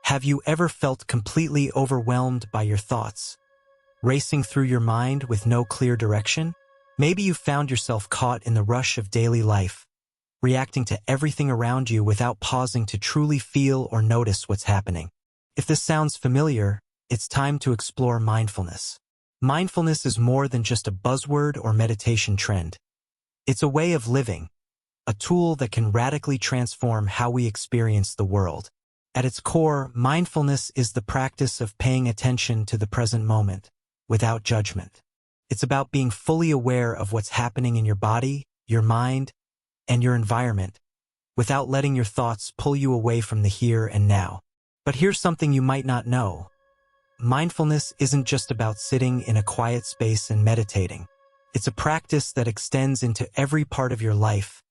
Have you ever felt completely overwhelmed by your thoughts, racing through your mind with no clear direction? Maybe you found yourself caught in the rush of daily life, reacting to everything around you without pausing to truly feel or notice what's happening. If this sounds familiar, it's time to explore mindfulness. Mindfulness is more than just a buzzword or meditation trend. It's a way of living, a tool that can radically transform how we experience the world. At its core, mindfulness is the practice of paying attention to the present moment, without judgment. It's about being fully aware of what's happening in your body, your mind, and your environment, without letting your thoughts pull you away from the here and now. But here's something you might not know. Mindfulness isn't just about sitting in a quiet space and meditating. It's a practice that extends into every part of your life,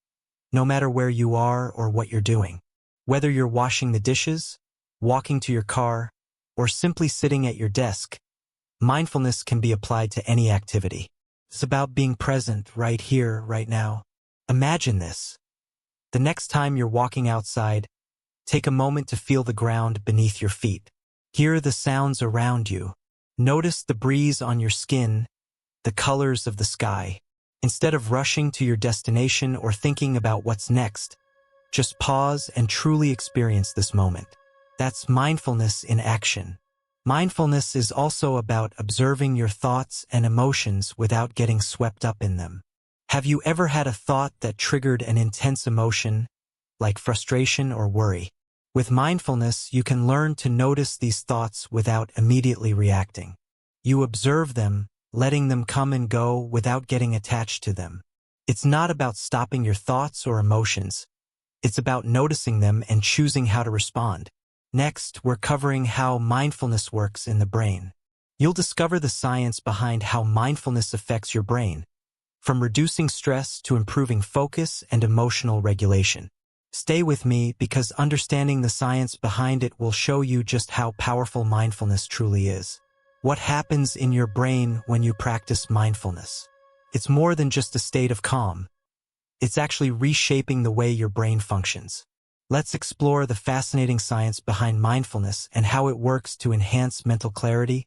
no matter where you are or what you're doing. Whether you're washing the dishes, walking to your car, or simply sitting at your desk, mindfulness can be applied to any activity. It's about being present right here, right now. Imagine this. The next time you're walking outside, take a moment to feel the ground beneath your feet. Hear the sounds around you. Notice the breeze on your skin, the colors of the sky. Instead of rushing to your destination or thinking about what's next, just pause and truly experience this moment. That's mindfulness in action. Mindfulness is also about observing your thoughts and emotions without getting swept up in them. Have you ever had a thought that triggered an intense emotion, like frustration or worry? With mindfulness, you can learn to notice these thoughts without immediately reacting. You observe them, letting them come and go without getting attached to them. It's not about stopping your thoughts or emotions. It's about noticing them and choosing how to respond. Next, we're covering how mindfulness works in the brain. You'll discover the science behind how mindfulness affects your brain, from reducing stress to improving focus and emotional regulation. Stay with me because understanding the science behind it will show you just how powerful mindfulness truly is. What happens in your brain when you practice mindfulness? It's more than just a state of calm. It's actually reshaping the way your brain functions. Let's explore the fascinating science behind mindfulness and how it works to enhance mental clarity,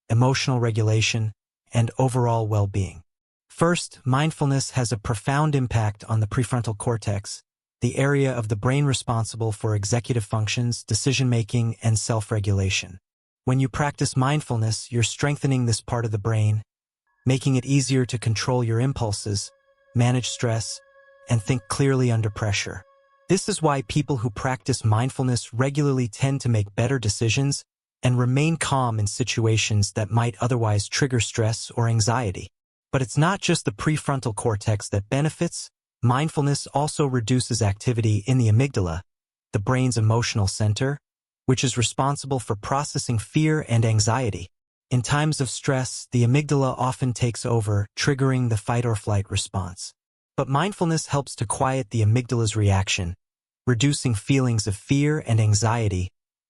emotional regulation, and overall well-being. First, mindfulness has a profound impact on the prefrontal cortex, the area of the brain responsible for executive functions, decision-making, and self-regulation. When you practice mindfulness, you're strengthening this part of the brain, making it easier to control your impulses, manage stress, and think clearly under pressure. This is why people who practice mindfulness regularly tend to make better decisions and remain calm in situations that might otherwise trigger stress or anxiety. But it's not just the prefrontal cortex that benefits. Mindfulness also reduces activity in the amygdala, the brain's emotional center, which is responsible for processing fear and anxiety. In times of stress, the amygdala often takes over, triggering the fight-or-flight response. But mindfulness helps to quiet the amygdala's reaction, reducing feelings of fear and anxiety,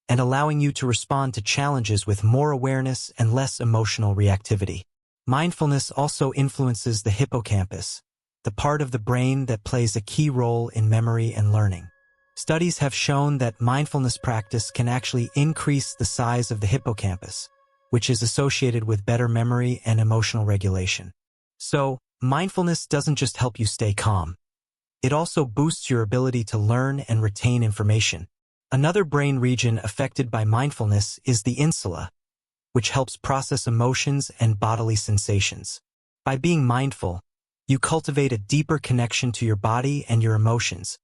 and allowing you to respond to challenges with more awareness and less emotional reactivity. Mindfulness also influences the hippocampus, the part of the brain that plays a key role in memory and learning. Studies have shown that mindfulness practice can actually increase the size of the hippocampus, which is associated with better memory and emotional regulation. So, mindfulness doesn't just help you stay calm. It also boosts your ability to learn and retain information. Another brain region affected by mindfulness is the insula, which helps process emotions and bodily sensations. By being mindful, you cultivate a deeper connection to your body and your emotions,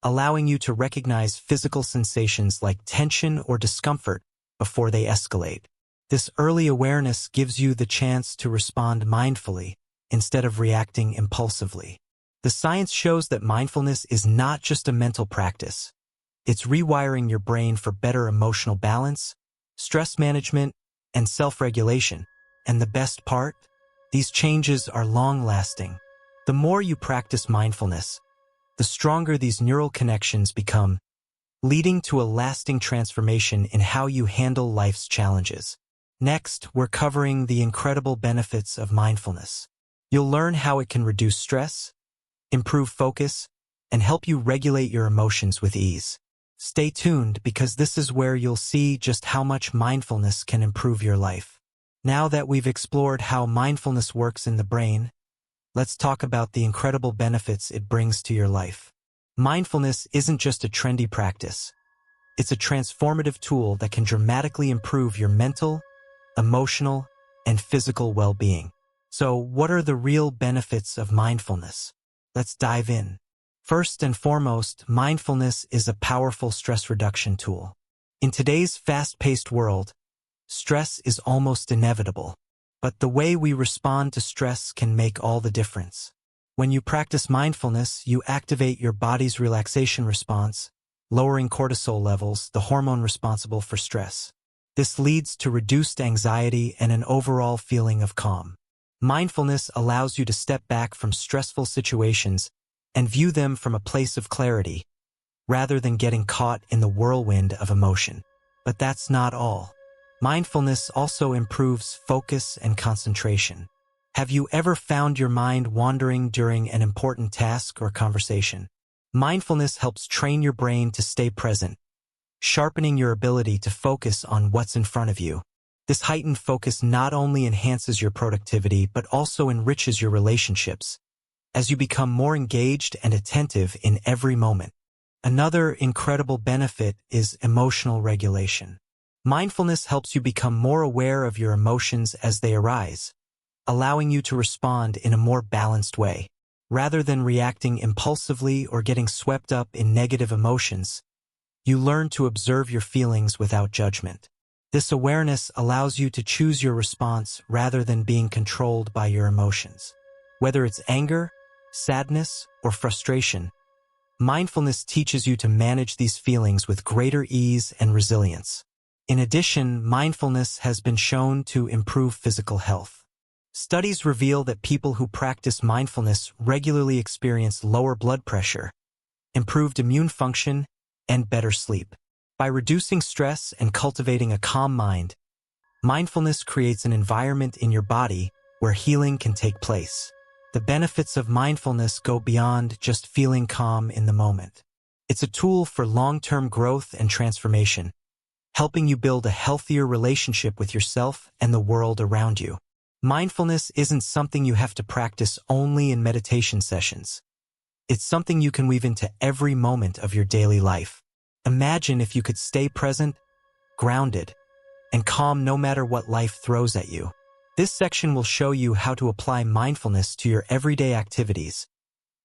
allowing you to recognize physical sensations like tension or discomfort before they escalate. This early awareness gives you the chance to respond mindfully instead of reacting impulsively. The science shows that mindfulness is not just a mental practice. It's rewiring your brain for better emotional balance, stress management, and self-regulation. And the best part? These changes are long-lasting. The more you practice mindfulness, the stronger these neural connections become, leading to a lasting transformation in how you handle life's challenges. Next, we're covering the incredible benefits of mindfulness. You'll learn how it can reduce stress, improve focus, and help you regulate your emotions with ease. Stay tuned because this is where you'll see just how much mindfulness can improve your life. Now that we've explored how mindfulness works in the brain, let's talk about the incredible benefits it brings to your life. Mindfulness isn't just a trendy practice. It's a transformative tool that can dramatically improve your mental, emotional, and physical well-being. So, what are the real benefits of mindfulness? Let's dive in. First and foremost, mindfulness is a powerful stress reduction tool. In today's fast-paced world, stress is almost inevitable. But the way we respond to stress can make all the difference. When you practice mindfulness, you activate your body's relaxation response, lowering cortisol levels, the hormone responsible for stress. This leads to reduced anxiety and an overall feeling of calm. Mindfulness allows you to step back from stressful situations and view them from a place of clarity, rather than getting caught in the whirlwind of emotion. But that's not all. Mindfulness also improves focus and concentration. Have you ever found your mind wandering during an important task or conversation? Mindfulness helps train your brain to stay present, sharpening your ability to focus on what's in front of you. This heightened focus not only enhances your productivity but also enriches your relationships, as you become more engaged and attentive in every moment. Another incredible benefit is emotional regulation. Mindfulness helps you become more aware of your emotions as they arise, allowing you to respond in a more balanced way. Rather than reacting impulsively or getting swept up in negative emotions, you learn to observe your feelings without judgment. This awareness allows you to choose your response rather than being controlled by your emotions. Whether it's anger, sadness, or frustration, mindfulness teaches you to manage these feelings with greater ease and resilience. In addition, mindfulness has been shown to improve physical health. Studies reveal that people who practice mindfulness regularly experience lower blood pressure, improved immune function, and better sleep. By reducing stress and cultivating a calm mind, mindfulness creates an environment in your body where healing can take place. The benefits of mindfulness go beyond just feeling calm in the moment. It's a tool for long-term growth and transformation, helping you build a healthier relationship with yourself and the world around you. Mindfulness isn't something you have to practice only in meditation sessions. It's something you can weave into every moment of your daily life. Imagine if you could stay present, grounded, and calm no matter what life throws at you. This section will show you how to apply mindfulness to your everyday activities,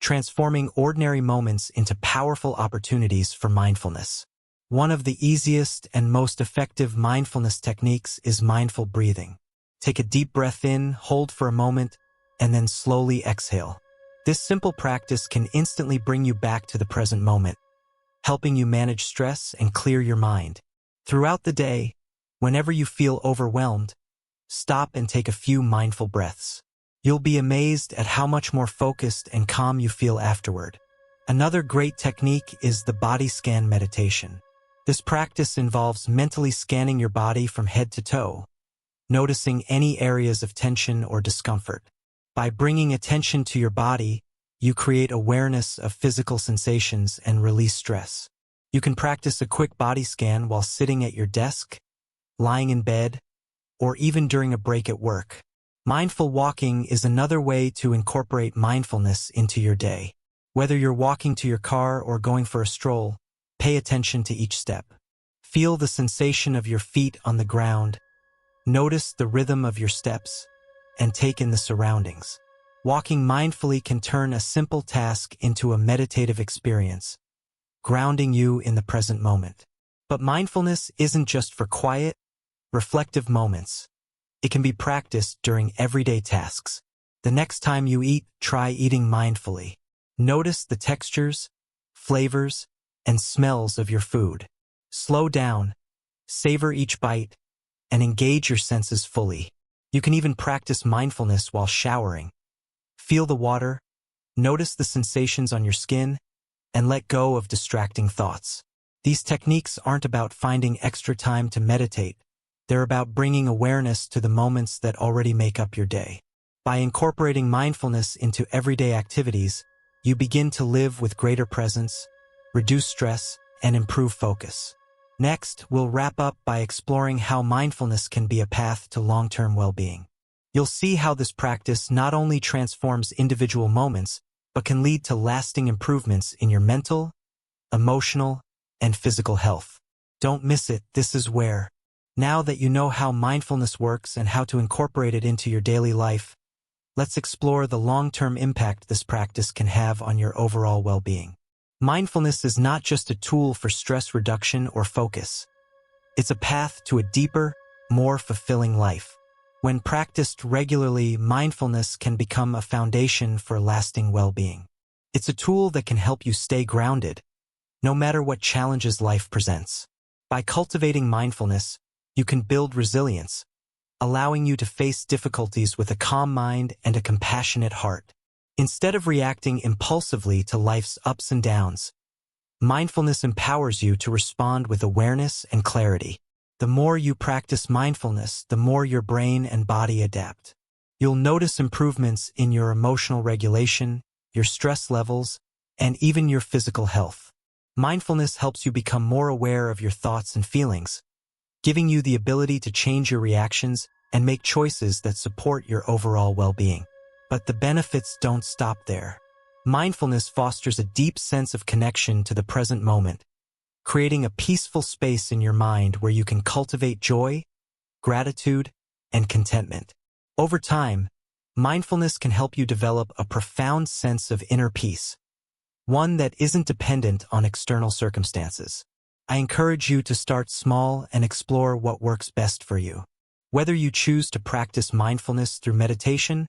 transforming ordinary moments into powerful opportunities for mindfulness. One of the easiest and most effective mindfulness techniques is mindful breathing. Take a deep breath in, hold for a moment, and then slowly exhale. This simple practice can instantly bring you back to the present moment, helping you manage stress and clear your mind. Throughout the day, whenever you feel overwhelmed, stop and take a few mindful breaths. You'll be amazed at how much more focused and calm you feel afterward. Another great technique is the body scan meditation. This practice involves mentally scanning your body from head to toe, noticing any areas of tension or discomfort. By bringing attention to your body, you create awareness of physical sensations and release stress. You can practice a quick body scan while sitting at your desk, lying in bed, or even during a break at work. Mindful walking is another way to incorporate mindfulness into your day. Whether you're walking to your car or going for a stroll, pay attention to each step. Feel the sensation of your feet on the ground, notice the rhythm of your steps, and take in the surroundings. Walking mindfully can turn a simple task into a meditative experience, grounding you in the present moment. But mindfulness isn't just for quiet, reflective moments. It can be practiced during everyday tasks. The next time you eat, try eating mindfully. Notice the textures, flavors, and smells of your food. Slow down, savor each bite, and engage your senses fully. You can even practice mindfulness while showering. Feel the water, notice the sensations on your skin, and let go of distracting thoughts. These techniques aren't about finding extra time to meditate. They're about bringing awareness to the moments that already make up your day. By incorporating mindfulness into everyday activities, you begin to live with greater presence, reduce stress, and improve focus. Next, we'll wrap up by exploring how mindfulness can be a path to long-term well-being. You'll see how this practice not only transforms individual moments, but can lead to lasting improvements in your mental, emotional, and physical health. Don't miss it, this is where. Now that you know how mindfulness works and how to incorporate it into your daily life, let's explore the long-term impact this practice can have on your overall well-being. Mindfulness is not just a tool for stress reduction or focus. It's a path to a deeper, more fulfilling life. When practiced regularly, mindfulness can become a foundation for lasting well-being. It's a tool that can help you stay grounded, no matter what challenges life presents. By cultivating mindfulness, you can build resilience, allowing you to face difficulties with a calm mind and a compassionate heart. Instead of reacting impulsively to life's ups and downs, mindfulness empowers you to respond with awareness and clarity. The more you practice mindfulness, the more your brain and body adapt. You'll notice improvements in your emotional regulation, your stress levels, and even your physical health. Mindfulness helps you become more aware of your thoughts and feelings, giving you the ability to change your reactions and make choices that support your overall well-being. But the benefits don't stop there. Mindfulness fosters a deep sense of connection to the present moment, creating a peaceful space in your mind where you can cultivate joy, gratitude, and contentment. Over time, mindfulness can help you develop a profound sense of inner peace, one that isn't dependent on external circumstances. I encourage you to start small and explore what works best for you. Whether you choose to practice mindfulness through meditation,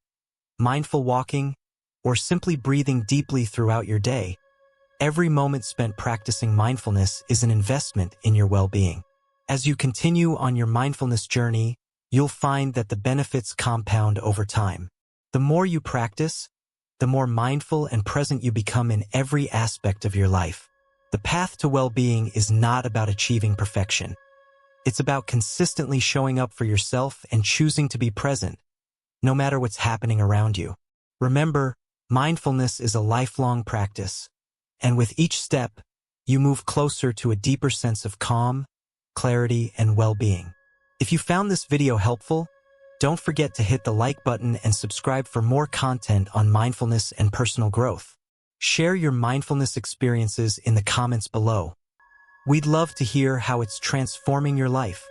mindful walking, or simply breathing deeply throughout your day, every moment spent practicing mindfulness is an investment in your well-being. As you continue on your mindfulness journey, you'll find that the benefits compound over time. The more you practice, the more mindful and present you become in every aspect of your life. The path to well-being is not about achieving perfection. It's about consistently showing up for yourself and choosing to be present, no matter what's happening around you. Remember, mindfulness is a lifelong practice, and with each step, you move closer to a deeper sense of calm, clarity, and well-being. If you found this video helpful, don't forget to hit the like button and subscribe for more content on mindfulness and personal growth. Share your mindfulness experiences in the comments below. We'd love to hear how it's transforming your life.